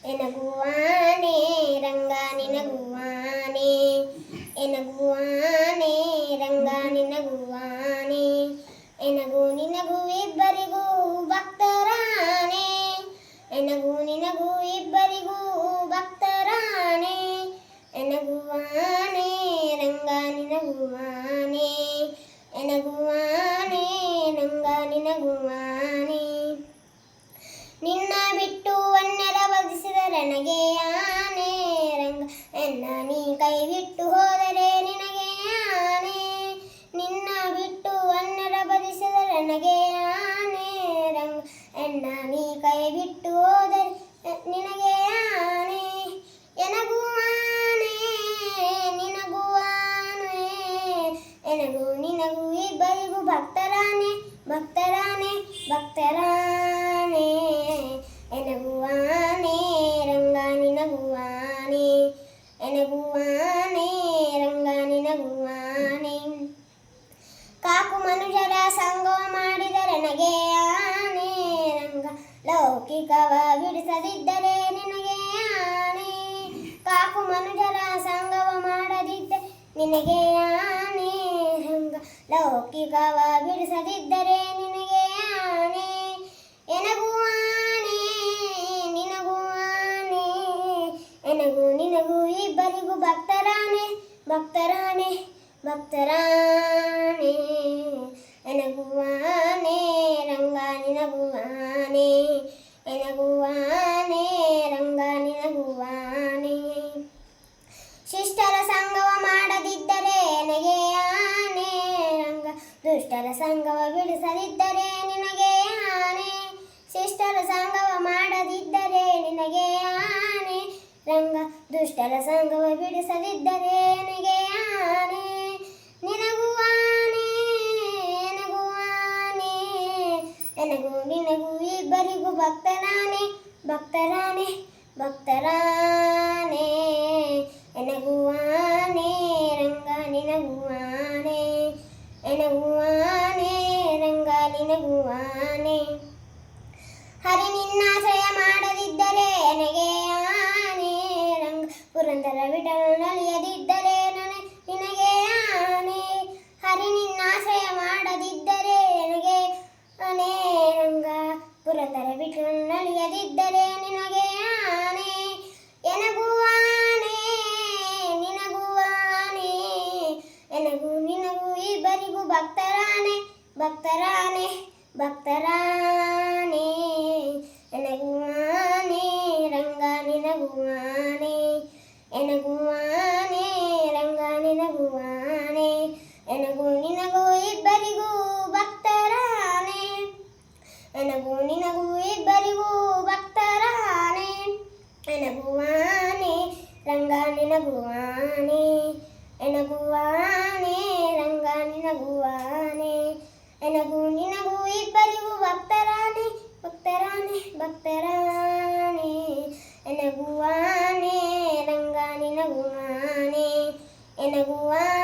ಎನಗುವಾನೆ ರಂಗ ನಿನಗುವಾನೆ ಎನಗುವಾನೆ ರಂಗ ನಿನಗುವಾನೆ ಎನಗೂ ನಿನಗೂ ಇಬ್ಬರಿಗೂ ಭಕ್ತರಾಣೆ ಎನಗೂ ನಿನಗೂ ಇಬ್ಬರಿಗೂ ಭಕ್ತರಾಣೆ ಎನಗುವಾನೆ ರಂಗ ನಿನಗುವಾನೆ ಎನಗುವಾನೆ ರಂಗ ನಿನಗುವಾನೆ ನಿನ್ನ ಬಿಟ್ಟು ಅನ್ಯರ ವಧಿಸಿದರೆ ನನಗೆ ಆನೆ ರಂಗ ಎನ್ನ ನೀ ಕೈ ಬಿಟ್ಟು ಹೋದರೆ ನಿನಗೆ ಆನೆ ನಿನ್ನ ಬಿಟ್ಟು ಅನ್ಯರ ವಧಿಸಿದರೆ ನನಗೆ ಆನೆ ರಂಗ ಎನ್ನ ನೀ ಕೈ ಬಿಟ್ಟು ಹೋದರೆ ನಿನಗೆ ಆನೆ ಎನಗೂ ಆನೆ ನಿನಗೂ ಆನೆ ಎನಗೂ ನಿನಗೂ ಇಬ್ಬರಿಗೂ ಭಕ್ತರಾನೆ ಭಕ್ತರಾನೆ ಭಕ್ತರಾನೆ ಎನಗುವಾನೆ ರಂಗ ನಿನಗುವಾನೆ ಎನಗುವಾನೆ ರಂಗ ನಿನಗುವಾನೆ ಕಾಕು ಮನುಜರ ಸಂಗವ ಮಾಡಿದರೆ ನನಗೆ ಆನೆ ರಂಗ ಲೌಕಿಕವ ಬಿಡಿಸದಿದ್ದರೆ ನಿನಗೆ ಆನೆ ಕಾಕು ಮನುಜರ ಸಂಗವ ಮಾಡದಿದ್ದರೆ ನಿನಗೆ ಆನೆ ರಂಗ ಲೌಕಿಕವ ಬಿಡಿಸದಿದ್ದರೆ ನಿನಗೆ ಆನೆ ಎನಗುವಾನೆ ನಿನಗುವಾನೆ ಎನಗೂ ನಿನಗೂ ಇಬ್ಬರಿಗೂ ಭಕ್ತರಾನೆ ಭಕ್ತರಾನೆ ಭಕ್ತರಾನೆ ಎನಗುವಾನೆ ರಂಗ ನಿನಗುವಾನೆ ಎನಗುವಾನೆ ರಂಗ ನಿನಗುವಾನೆ ಶಿಷ್ಟರ ಸಂಗವ ಮಾಡದಿದ್ದರೆ ನನಗೆ ಆನೆ ರಂಗ ದುಷ್ಟರ ಸಂಗವ ಬಿಡಿಸದಿದ್ದರೆ ನಿನಗೆ ಆನೆ ಶಿಷ್ಟರ ಸಂಗವ ಮಾಡದಿದ್ದರೆ ನಿನಗೆ ಆನೆ ರಂಗ ದುಷ್ಟರ ಸಂಗವ ಬಿಡಿಸದಿದ್ದರೆ ನನಗೆ ಆನೆ ನಿನಗೂ ಆನೆ ಎನಗೂ ಆನೆ ಎನಗೂ ನಿನಗೂ ಇಬ್ಬರಿಗೂ ಭಕ್ತರಾನೆ ಭಕ್ತರಾನೆ ಭಕ್ತರಾನೆ ಎನಗುವಾನೆ ರಂಗ ನಿನಗುವಾನೆ ಎನಗುವಾನೆ ರಂಗ ನಿನಗುವಾನೆ ಹರಿ ನಿನ್ನಾಶ್ರಯ ಮಾಡದಿದ್ದರೆ ನನಗೆ ಆನೆ ರಂಗ ಪುರಂದರ ವಿಠಲು ನಲಿಯದಿದ್ದರೆ ನಿನಗೆ ಆನೆ ಹರಿ ನಿನ್ನಾಶ್ರಯ ಮಾಡದಿದ್ದರೆ ನನಗೆ ಆನೆ ರಂಗ ಪುರಂದರ ವಿಠಲು ನಲಿಯದಿದ್ದರೆ ನಿನಗೆ ಆನೆ ಎನಗುವಾನೆ ನಿನಗುವಾನೆ ಎನಗೂ ನಿನಗೂ ಇಬ್ಬರಿಗೂ ಭಕ್ತರಾನೆ ಭಕ್ತರಾನೆ ಭಕ್ತರಾನೆ ಎನಗುವಾನೆ ರಂಗ ನಿನಗುವಾನೆ ಎನಗುವಾನೆ ರಂಗ ನಿನಗುವಾನೆ ಎನಗೂ ನಿನಗೂ ಇಬ್ಬರಿಗೂ ಭಕ್ತರಾನೆ ಎನಗೂ ನಿನಗೂ ಇಬ್ಬರಿಗೂ ಭಕ್ತರಾನೆ ಎನಗುವಾನೆ ರಂಗ ನಿನಗುವಾನೆ ಎನಗುವಾನೆ ರಂಗ ನಿನಗುವಾನೆ ಎನಗೂ ನಿನಗೂ ಇಬ್ಬರಿಗೂ ಭಕ್ತರಾನೆ ಭಕ್ತರಾನೆ ಭಕ್ತರಾನೆ ಎನಗುವಾನೆ ರಂಗ ನಿನಗುವಾನೆ ಎನಗುವಾನೆ